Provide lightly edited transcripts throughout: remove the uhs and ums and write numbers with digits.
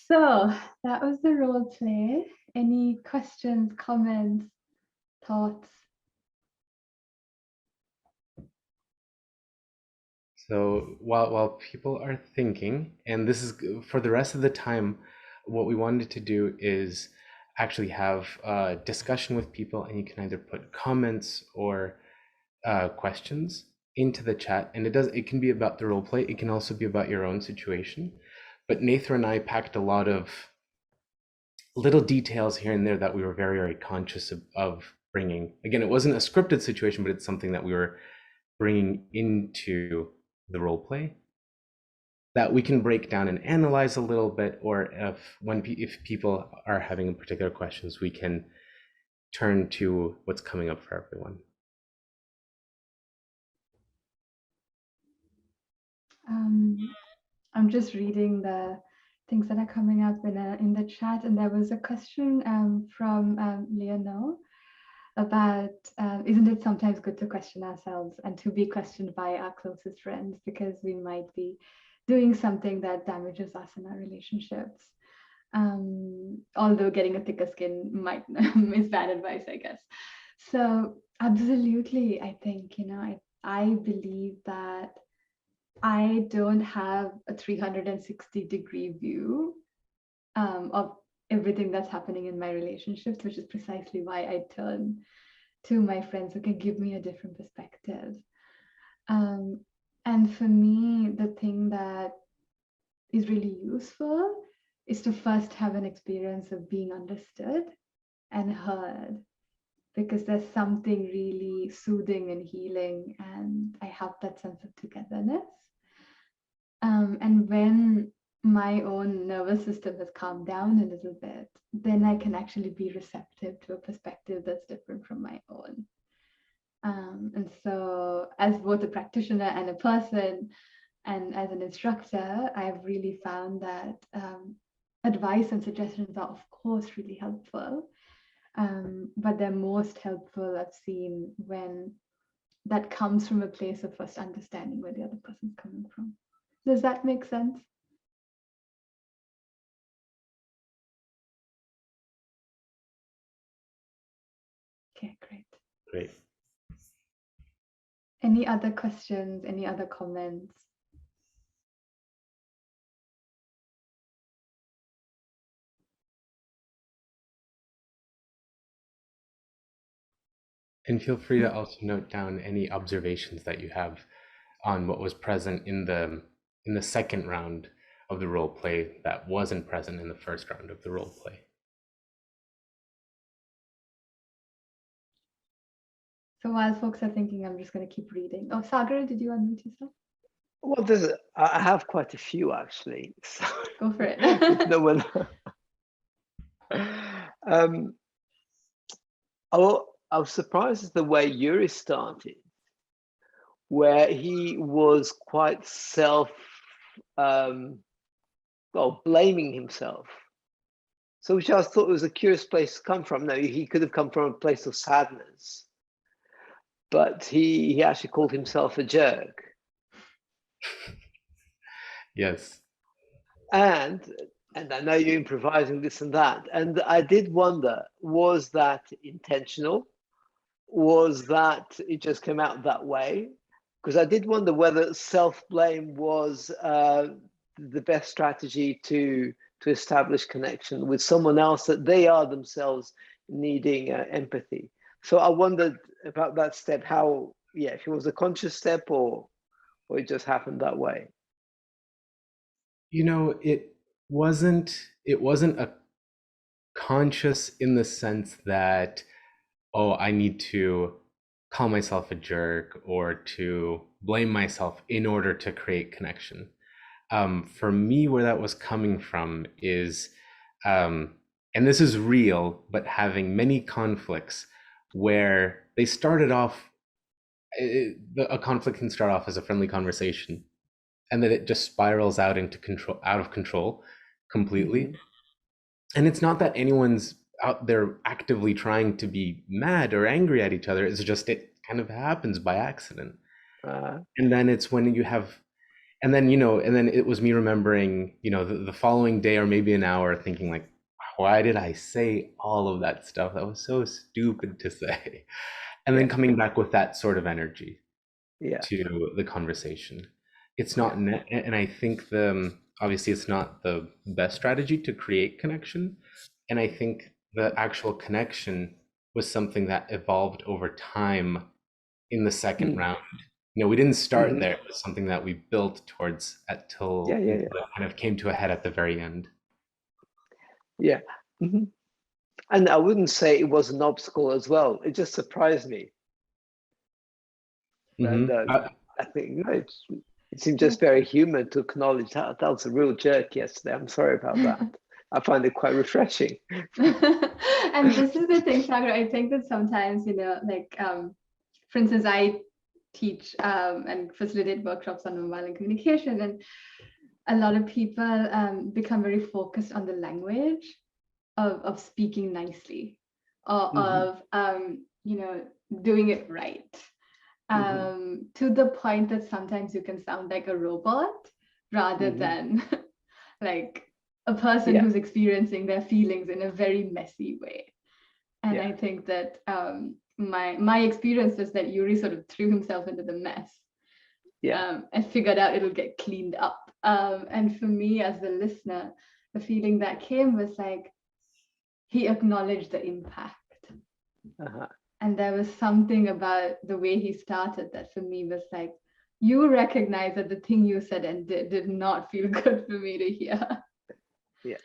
So that was the role play. Any questions, comments, thoughts? So while people are thinking, and this is for the rest of the time, what we wanted to do is actually have a discussion with people, and you can either put comments or questions into the chat, and it can be about the role play. It can also be about your own situation. But Nathra and I packed a lot of little details here and there that we were very, very conscious of bringing. Again, it wasn't a scripted situation, but it's something that we were bringing into the role play that we can break down and analyze a little bit, or if people are having particular questions, we can turn to what's coming up for everyone. I'm just reading the things that are coming up in the chat, and there was a question from Leonel about isn't it sometimes good to question ourselves and to be questioned by our closest friends, because we might be doing something that damages us in our relationships. Although getting a thicker skin might is bad advice, I guess. So absolutely, I think, I believe that I don't have a 360-degree view of everything that's happening in my relationships, which is precisely why I turn to my friends who can give me a different perspective. And for me, the thing that is really useful is to first have an experience of being understood and heard, because there's something really soothing and healing, and I have that sense of togetherness. And when my own nervous system has calmed down a little bit, then I can actually be receptive to a perspective that's different from my own. And so as both a practitioner and a person and as an instructor, I've really found that advice and suggestions are of course really helpful, but they're most helpful, I've seen, when that comes from a place of first understanding where the other person's coming from. Does that make sense? Okay, great. Great. Any other questions? Any other comments? And feel free to also note down any observations that you have on what was present in the second round of the role play that wasn't present in the first round of the role play. So while folks are thinking, I'm just going to keep reading. Oh, Sagar, did you unmute yourself? Well, I have quite a few actually. So go for it. No one. I was surprised at the way Yuri started, where he was quite blaming himself. So which I thought was a curious place to come from. Now, he could have come from a place of sadness, but he actually called himself a jerk. Yes. And I know you're improvising this and that. And I did wonder, was that intentional? Was that it just came out that way? Because I did wonder whether self-blame was the best strategy to establish connection with someone else that they are themselves needing empathy. So I wondered about that step, how, if it was a conscious step or it just happened that way. It wasn't a conscious in the sense that, oh, I need to call myself a jerk or to blame myself in order to create connection. For me, where that was coming from is, and this is real, but having many conflicts where they started off, a conflict can start off as a friendly conversation, and then it just spirals out of control completely. Mm-hmm. And it's not that anyone's out there actively trying to be mad or angry at each other. It's just, it kind of happens by accident. And then it's when you have And then, and then it was me remembering, the following day or maybe an hour thinking like, why did I say all of that stuff? That was so stupid to say. And then Yeah. coming back with that sort of energy Yeah. to the conversation. It's not, Yeah. and I think obviously it's not the best strategy to create connection. And I think the actual connection was something that evolved over time in the second Mm. round. We didn't start Hmm. there. It was something that we built towards Yeah. Yeah. until Yeah. it kind of came to a head at the very end. Yeah. Hmm. And I wouldn't say it was an obstacle as well. It just surprised me. And Hmm. I think it seemed Yeah. just very human to acknowledge that was a real jerk yesterday. I'm sorry about that. I find it quite refreshing. And this is the thing, Sagar. I think that sometimes, like, for instance, I teach and facilitate workshops on nonviolent communication, and a lot of people become very focused on the language of speaking nicely, or Hmm. of doing it right, Hmm. to the point that sometimes you can sound like a robot rather Hmm. than like a person Yeah. who's experiencing their feelings in a very messy way. And Yeah. I think that my experience was that Yuri sort of threw himself into the mess, Yeah. and figured out it'll get cleaned up. And for me as the listener, the feeling that came was like he acknowledged the impact. Uh-huh. And there was something about the way he started that for me was like, you recognize that the thing you said and did not feel good for me to hear. Yeah.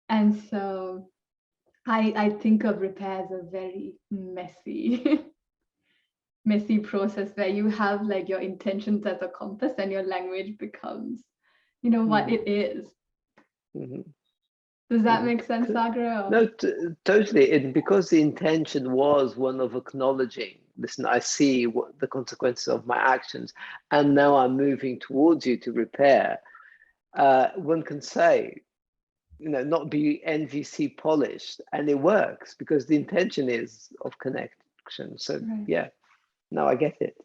And so I think of repair as a very messy, messy process where you have like your intentions as a compass and your language becomes, what Hmm. it is. Hmm. Does that Hmm. make sense, Sagra? No, totally. And because the intention was one of acknowledging, listen, I see what the consequences of my actions, and now I'm moving towards you to repair. One can say, not be NVC polished, and it works because the intention is of connection. So Right. yeah, now I get it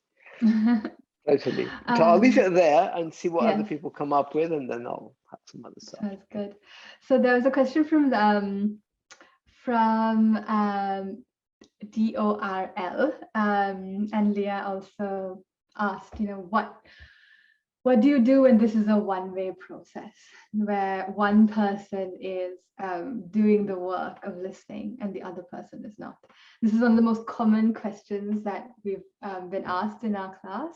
totally. So I'll leave um, it there and see what other yes, people come up with, and then I'll have some other stuff. sounds good. So there was a question from DORL, and Leah also asked, what do you do when this is a one-way process where one person is doing the work of listening and the other person is not? This is one of the most common questions that we've been asked in our class.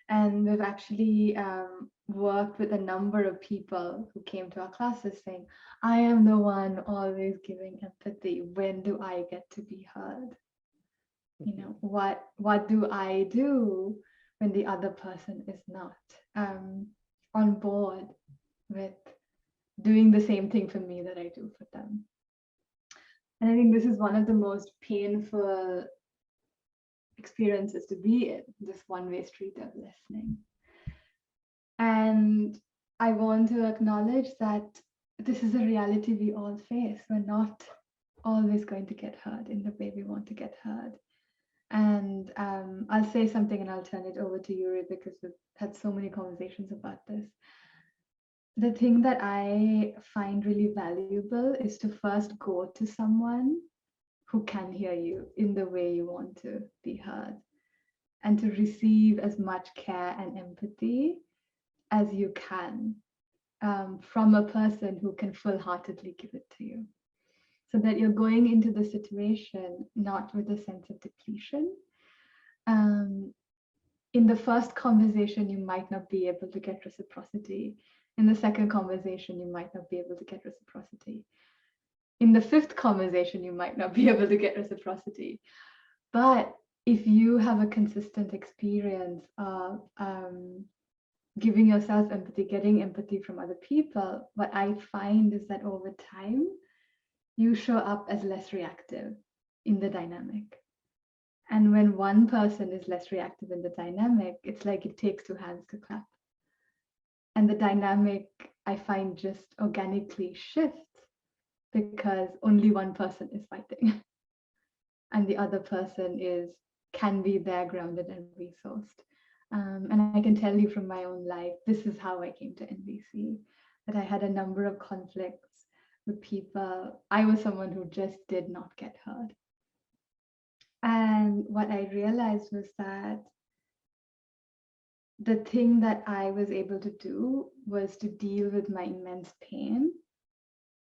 And we've actually worked with a number of people who came to our classes saying, I am the one always giving empathy. When do I get to be heard? What do I do when the other person is not on board with doing the same thing for me that I do for them? And I think this is one of the most painful experiences to be in, this one-way street of listening. And I want to acknowledge that this is a reality we all face. We're not always going to get heard in the way we want to get heard. And I'll say something and I'll turn it over to Yuri because we've had so many conversations about this. The thing that I find really valuable is to first go to someone who can hear you in the way you want to be heard, and to receive as much care and empathy as you can from a person who can full-heartedly give it to you, so that you're going into the situation not with a sense of depletion. In the first conversation, you might not be able to get reciprocity. In the second conversation, you might not be able to get reciprocity. In the fifth conversation, you might not be able to get reciprocity. But if you have a consistent experience of giving yourself empathy, getting empathy from other people, what I find is that over time, you show up as less reactive in the dynamic. And when one person is less reactive in the dynamic, it's like it takes two hands to clap. And the dynamic, I find, just organically shifts because only one person is fighting. And the other person can be there grounded and resourced. And I can tell you from my own life, this is how I came to NVC, that I had a number of conflicts with people. I was someone who just did not get heard. And what I realized was that the thing that I was able to do was to deal with my immense pain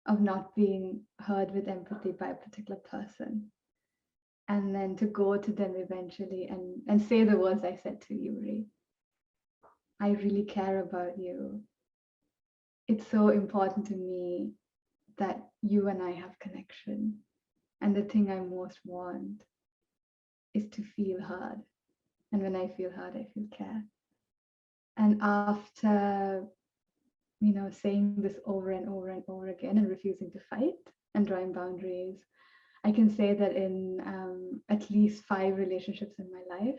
of not being heard with empathy by a particular person. And then to go to them eventually and say the words I said to Yuri. I really care about you. It's so important to me that you and I have connection. And the thing I most want is to feel heard. And when I feel heard, I feel care. And after, saying this over and over and over again and refusing to fight and drawing boundaries, I can say that in at least 5 relationships in my life,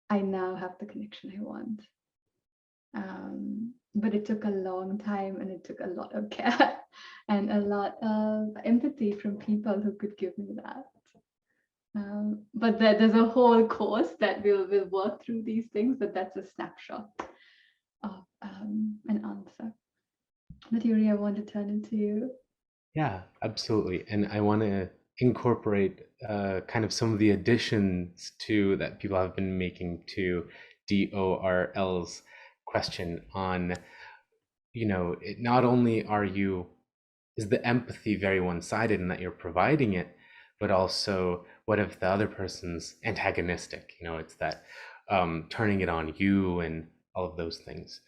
I now have the connection I want. But it took a long time and it took a lot of care and a lot of empathy from people who could give me that. But there's a whole course that will work through these things, but that's a snapshot of an answer. But Yuri, I want to turn into you. Yeah, absolutely. And I want to incorporate kind of some of the additions to that people have been making to DORL's question on, not only is the empathy very one-sided in that you're providing it, but also what if the other person's antagonistic? It's that turning it on you and all of those things.